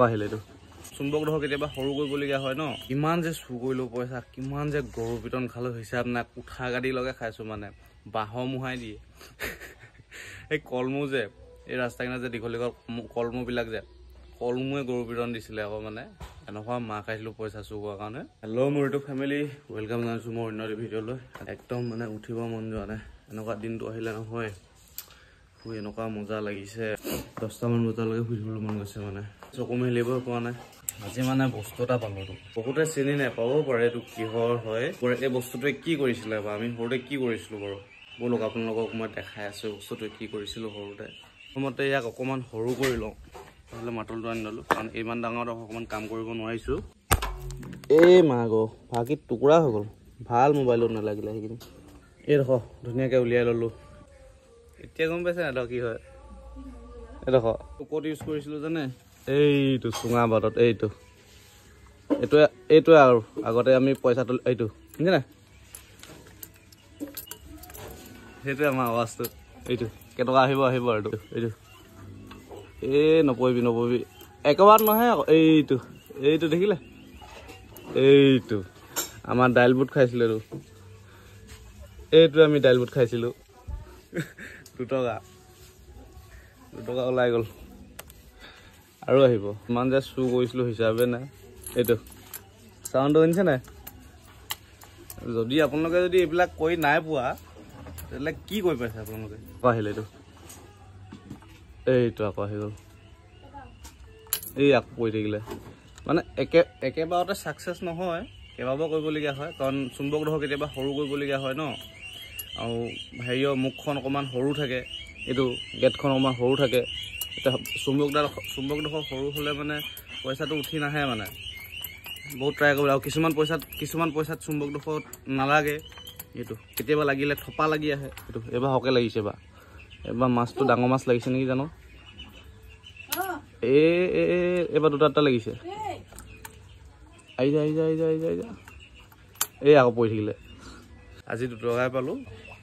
আহিলেতো চুম্বক ধৰ কেতিয়াবা সৰু কৰিবলগীয়া হয় ন কিমান যে চুৰ কৰিলো পইচা কিমান যে গৰু পিটন খালো হিচাপ নাই কুঠা গাড়ী লগে খাইছো মানে বাঁহৰ মুহাই দিয়ে এই কলমু যে এই ৰাস্তা কিনাৰত যে দীঘলীয়া কলমু বিলাক যে কলমুৱে গৰু পিটন দিছিলে আকৌ মানে এনেকুৱা মাৰ খাইছিলো পইচা চুৰ কৰাৰ কাৰণে হেল্ল' মোৰ ইউটিউব ফেমিলি ৱেলকাম জনাইছো মোৰ অন্য ভিডিঅ'লৈ একদম মানে উঠিব মন যোৱা নাই এনেকুৱা দিনটো আহিলে নহয় শুই এনেকুৱা মজা লাগিছে 10টামান বজালৈকে শুই থাকিবলৈ মন গৈছে মানে চকু মেলিব পৰা নাই আজি মানে বস্তু এটা পালো বহুতে চিনি নাপাব পাৰে এইটো কিহৰ হয় এই বস্তুটোৱে কি কৰিছিলে বা আমি সৰুতে কি কৰিছিলো বাৰু বলক আপোনালোকক মই দেখাই আছো বস্তুটোৱে কি কৰিছিলো সৰুতে প্ৰথমতে ইয়াক অকণমান সৰু কৰি লওঁ নহ'লে মাটলটো আনি ল'লো কাৰণ ইমান ডাঙৰ অকণমান কাম কৰিব নোৱাৰিছো এই মা গো ভাগি টুকুৰা হৈ গ'ল ভাল মোবাইলত নালাগিলে সেইখিনি এই দেখো ধুনীয়াকৈ উলিয়াই ল'লো এতিয়া গম পাইছে না কি হয় এই দেখো ক'ত ইউজ কৰিছিলো জানে এইটো চুঙা বাটত এইটোৱে আৰু আগতে আমি পইচাটো এইটো শুনিছে নাই সেইটোৱে আমাৰ আৱাজটো এইটো কেইটকা আহিব আৰু এইটো নপৰিবি একেবাৰে নহয় আকৌ এইটো দেখিলে এইটো আমাৰ দাইল বুট খাইছিলো এইটো আমি দাইল বুট খাইছিলো 2 টকা ওলাই গ'ল আৰু আহিব ইমান যে চুৰ কৰিছিলো হিচাপে নাই এইটো চাউণ্ডটো শুনিছে নাই যদি আপোনালোকে যদি এইবিলাক কৰি নাই পোৱা তেতিয়াহ'লে কি কৰি পাইছে আপোনালোকে আহিলে এইটো আকৌ আহি গ'ল এই আকৌ পৰি থাকিলে মানে একেবাৰতে ছাকচেছ নহয় কেইবাবাৰ কৰিবলগীয়া হয় কাৰণ চুম্বক ধৰ কেতিয়াবা সৰু কৰিবলগীয়া হয় ন আৰু হেৰিয়ৰ মুখখন অকণমান সৰু থাকে এইটো গেটখন অকণমান সৰু থাকে এতিয়া চুম্বকডোখৰ সৰু হ'লে মানে পইচাটো উঠি নাহে মানে বহুত ট্ৰাই কৰিব আৰু কিছুমান পইচাত চুম্বকডোখৰ নালাগে এইটো কেতিয়াবা লাগিলে থপা লাগি আহে এইটো এইবাৰ হকে লাগিছে এইবাৰ মাছটো ডাঙৰ মাছ লাগিছে নেকি জানো এইবাৰ 2টা লাগিছে আহি যা এই আকৌ পৰি থাকিলে আজি 2 টকাই পালো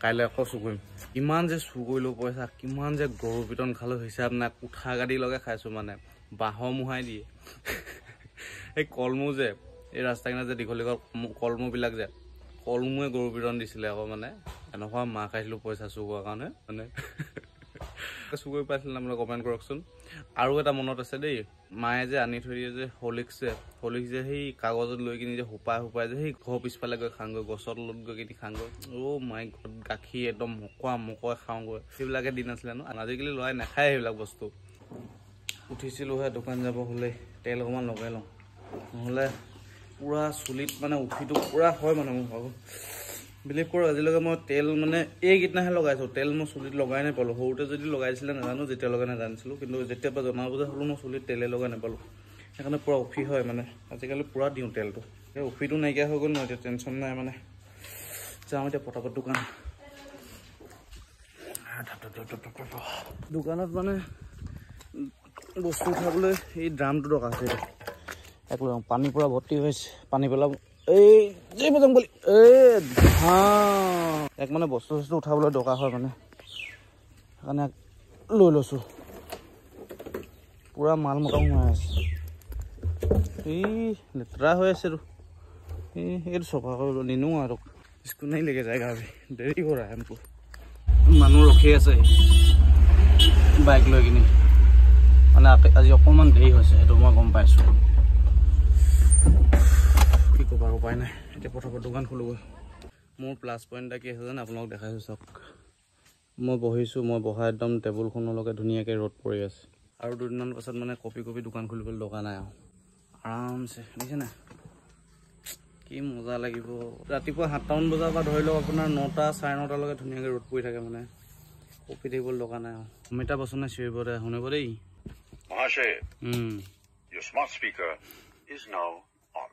কাইলৈ আকৌ চুৰ কৰিম কিমান যে চুৰ কৰিলো পইচা কিমান যে গৰু পিটন খালো হিচাপ নাই কুঠা গাড়ী লগে খাইছো মানে বাঁহৰ মুহাই দিয়ে এই কলমু যে এই ৰাস্তা কিনাৰত যে দীঘলীয়া কলমু বিলাক যে কলমুৱে গৰু পিটন দিছিলে আকৌ মানে এনেকুৱা মাৰ খাইছিলো পইচা চুৰ কৰাৰ কাৰণে মানে চুৰ কৰি পাইছিল আপোনালোকে কমেণ্ট কৰকচোন আৰু এটা মনত আছে দেই মায়ে যে আনি থৈ দিয়ে যে হলিক্স যে সেই কাগজত লৈ কিনি যে সোপাই যে সেই ঘৰ পিছফালে গৈ খাওঁগৈ গছৰ তলত গৈ কিনি খাওঁগৈ মাই গড গাখীৰ একদম মকৱাই খাওঁগৈ সেইবিলাকে দিন আছিলে ন আজিকালি ল'ৰাই নাখায় সেইবিলাক বস্তু উঠিছিলোহে দোকান যাব হ'লে তেল অকণমান লগাই লওঁ নহ'লে পুৰা চুলিত মানে উঠিটো পুৰা হয় মানে মোৰ ভাবোঁ বিলিভ কৰোঁ আজিলৈকে মই তেল মানে এইকেইদিনাহে লগাইছোঁ তেল মই চুলিত লগাই নাপালোঁ সৰুতে যদি লগাইছিলে নাজানো যেতিয়ালৈকে নাজানিছিলোঁ কিন্তু যেতিয়া পৰা জনা বুজা হ'লোঁ মই চুলিত তেলে লগাই নাপালোঁ সেইকাৰণে পুৰা উফি হয় মানে আজিকালি পুৰা দিওঁ তেলটো সেই উফিটো নাইকিয়া হৈ গ'ল ন এতিয়া টেনশ্যন নাই মানে যাওঁ এতিয়া পটাপট দোকানত মানে বস্তু উঠাবলৈ এই ড্ৰামটো দৰকাৰ আছে পানী পুৰা ভৰ্তি হৈছে পানী পেলাব এক মানে বস্তু উঠাবলৈ দৰকাৰ হয় মানে সেইকাৰণে লৈ লৈছো পুৰা মাল মতা সোমাই আছে লেতেৰা হৈ আছে এইটো চফা কৰিব নিনো আৰু স্কুল নাই লেগে যায় গাড়ী দেৰি কৰা এম্পু মানুহ ৰখি আছে বাইক লৈ কিনি মানে আজি অকণমান দেৰি হৈছে সেইটো মই গম পাইছোঁ কি ক'বা উপায় নাই এতিয়া পটাপট দোকান খোলোগৈ মোৰ প্লাছ পইণ্ট এটা কি আছে জানে আপোনালোক দেখাইছোঁ চাওক মই বহা একদম টেবুলখনলৈকে ধুনীয়াকৈ ৰ'দ পৰি আছে আৰু 2 দিনমান পাছত মানে কপি দোকান খুলিবলৈ দৰকাৰ নাই আৰু আৰামছে বুজিছে নাই কি মজা লাগিব ৰাতিপুৱা 7টামান বজাৰ পৰা ধৰি লওক আপোনাৰ 9টা 9:30লৈকে ধুনীয়াকৈ ৰ'দ পৰি থাকে মানে কপি থাকিবলৈ দৰকাৰ নাই আৰু অমিতাভ বচ্চনে চিঞৰিব দে শুনিব দেই Mahashay, your smart speaker is now on.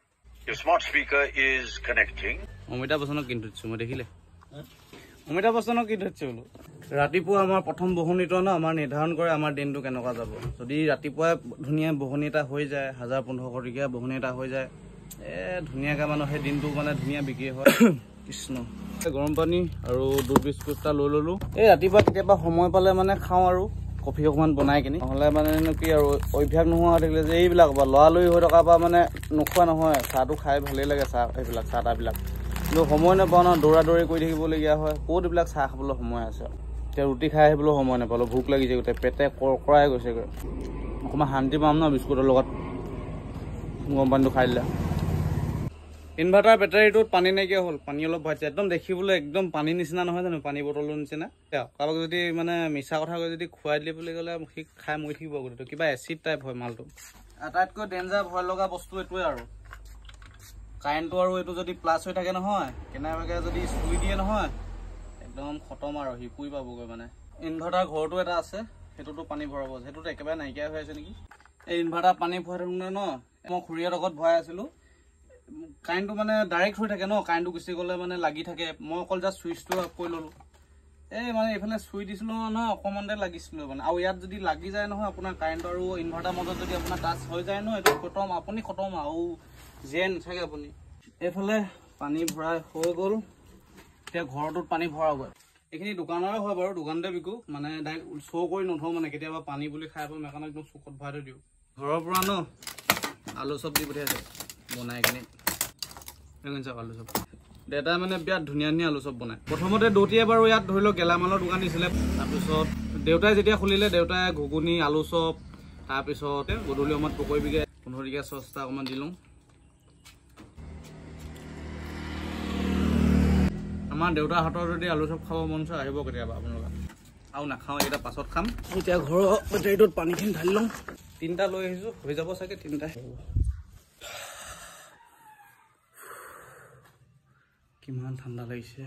Your smart speaker is connecting. Amitabh বচ্চনক কিন্তু দিছোঁ মই দেখিলে অমিতাভ বচ্চনক কিন্তু দিছোঁ বোলো ৰাতিপুৱা আমাৰ প্ৰথম বহনিটো ন আমাৰ নিৰ্ধাৰণ কৰে আমাৰ দিনটো কেনেকুৱা যাব যদি ৰাতিপুৱাই ধুনীয়া বহনি এটা হৈ যায় 1500 টকীয়া বহনি এটা হৈ যায় ধুনীয়াকৈ মানুহ সেই দিনটো মানে ধুনীয়া বিক্ৰী হয় কৃষ্ণ গৰম পানী আৰু 2 বিস্কুট এটা লৈ ল'লোঁ এই ৰাতিপুৱা কেতিয়াবা সময় পালে মানে খাওঁ আৰু কফি অকণমান বনাই কিনি নহ'লে মানে কি আৰু অভ্যাস নোহোৱা হৈ থাকিলে যে এইবিলাক লৰালৰি হৈ থকাৰ পৰা মানে নোখোৱা নহয় চাহটো খাই ভালেই লাগে চাহ এইবিলাক চাহ তাহবিলাক কিন্তু সময় নাপাওঁ ন দৌৰা দৌৰি কৰি থাকিবলগীয়া হয় ক'ত এইবিলাক চাহ খাবলৈ সময় আছে এতিয়া ৰুটি খাই আহিবলৈও সময় নাপালোঁ ভোক লাগিছে গোটেই পেটে কৰাই গৈছেগৈ অকণমান শান্তি পাম ন বিস্কুটৰ লগত গৰম পানীটো খাই দিলে ইনভাৰ্টাৰ বেটাৰীটোত পানী নাইকিয়া হ'ল পানী অলপ ভৰাইছে একদম দেখিবলৈ একদম পানী নিচিনা নহয় জানো পানী বটলৰ নিচিনা কাৰোবাক যদি মানে মিছা কথা কৈ যদি খুৱাই দিলে বুলি ক'লে সি খাই মৰি থাকিব গোটেইটো কিবা এচিড টাইপ হয় মালটো আটাইতকৈ ডেঞ্জাৰ ভয় লগা বস্তু এইটোৱে আৰু কাৰেণ্টটো আৰু এইটো যদি প্লাছ হৈ থাকে নহয় কেনেবাকৈ যদি চুই দিয়ে নহয় একদম খতম আৰু সি পুৰি পাবগৈ মানে ইনভাৰ্টাৰ ঘৰটো এটা আছে সেইটোতো পানী ভৰাব সেইটোতো একেবাৰে নাইকিয়া হৈ আছে নেকি এই ইনভাৰ্টাৰ পানী ভৰাই থাকোঁতে ন মই খুৰীহঁতৰ লগত ভৰাই আছিলোঁ কাৰেণ্টটো মানে ডাইৰেক্ট হৈ থাকে ন কাৰেণ্টটো গুচি গ'লে মানে লাগি থাকে মই অকল জাষ্ট চুইচটো অফ কৰি ল'লোঁ এই মানে এইফালে চুই দিছিলোঁ নহয় অকণমানতে লাগিছিলোঁ মানে আৰু ইয়াত যদি লাগি যায় নহয় আপোনাৰ কাৰেণ্ট আৰু ইনভাৰ্টাৰ মাজত যদি আপোনাৰ টাচ হৈ যায় ন এইটো খতম আপুনি খতম আৰু যেন চাগে আপুনি এইফালে পানী ভৰাই হৈ গ'ল এতিয়া ঘৰটোত পানী ভৰাবগৈ এইখিনি দোকানৰে হয় বাৰু দোকানতে বিকো মানে ডাইৰেক্ট শ্ব' কৰি নথওঁ মানে কেতিয়াবা পানী বুলি খাই পাম সেইকাৰণে একদম চুকত ভৰাই থৈ দিওঁ ঘৰৰ পৰা ন আলু চব দি পঠিয়াইছে বনাই কিনি চাওক আলু চব দেউতাই মানে বিৰাট ধুনীয়া ধুনীয়া আলু চব বনায় প্ৰথমতে দৌতিয়ে বাৰু ইয়াত ধৰি লওক গেলামালৰ দোকান দিছিলে তাৰপিছত দেউতাই যেতিয়া খুলিলে দেউতাই ঘুগুনি আলু চব তাৰপিছতে গধূলি সময়ত পকৰি বিকে 15 টকীয়া চচটা অকণমান দিলোঁ আমাৰ দেউতাৰ হাতৰ যদি আলু চব খাব মন চায় আহিব কেতিয়াবা আপোনালোকে আৰু নাখাওঁ এইকেইটা পাছত খাম এতিয়া ঘৰৰ বেটাৰীটোত পানীখিনি ঢালি লওঁ 3টা লৈ আহিছোঁ হৈ যাব চাগে 3টা কিমান ঠাণ্ডা লাগিছে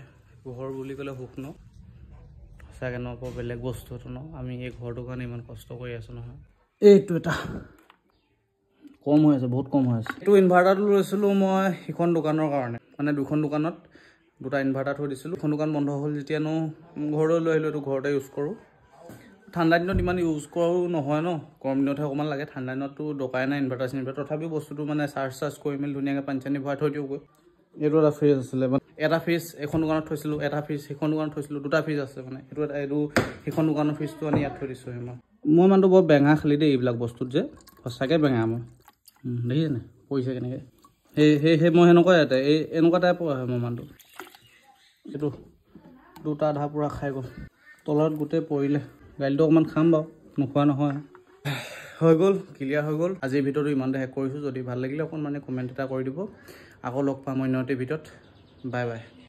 ঘৰ বুলি ক'লে সুখ ন সঁচাকৈ ন বেলেগ বস্তু এটা ন আমি এই ঘৰটোৰ কাৰণে ইমান কষ্ট কৰি আছোঁ নহয় এইটো এটা কম হৈ আছে বহুত কম হৈ আছে এইটো ইনভাৰ্টাৰটো লৈছিলোঁ মই সিখন দোকানৰ কাৰণে মানে দুখন দোকানত 2টা ইনভাৰ্টাৰ থৈ দিছিলোঁ এখন দোকান বন্ধ হ'ল যেতিয়ানো ঘৰলৈ লৈ আহিলোঁ এইটো ঘৰতে ইউজ কৰোঁ ঠাণ্ডা দিনত ইমান ইউজ কৰোঁ নহয় ন গৰম দিনতহে অকণমান লাগে ঠাণ্ডা দিনততো দৰকাৰে নাই ইনভাৰ্টাৰ চিনভাৰ্টাৰ তথাপিও বস্তুটো মানে চাৰ্জ কৰি মেলি ধুনীয়াকৈ পানী চানী ভৰাই থৈ দিওঁগৈ এইটো এটা ফ্ৰিজ আছিলে মানে এটা ফ্ৰিজ এখন দোকানত থৈছিলোঁ এটা ফ্ৰিজ সেইখন দোকানত থৈছিলোঁ 2টা ফ্ৰিজ আছে মানে এইটো সেইখন দোকানৰ ফ্ৰিজটো আনি ইয়াত থৈ দিছোঁ মই মানুহটো বৰ বেঙা খালি দেই এইবিলাক বস্তুত যে সঁচাকৈ বেঙা মই দেখিছেনে পৰিছে কেনেকৈ সেই মই সেনেকুৱাই ইয়াতে এই এনেকুৱা টাইপৰ হয় মোৰ মানুহটো এইটো 2টা আধা পূৰা খাই গ'ল তলত গোটেই পৰিলে গাড়ীটো অকণমান খাম বাৰু নোখোৱা নহয় হৈ গ'ল ক্লিয়াৰ হৈ গ'ল আজিৰ ভিডিঅ'টো ইমানতে শেষ কৰিছোঁ যদি ভাল লাগিলে অকণমান কমেণ্ট এটা কৰি দিব আকৌ লগ পাম অন্য এটা ভিডিঅ'ত বাই বাই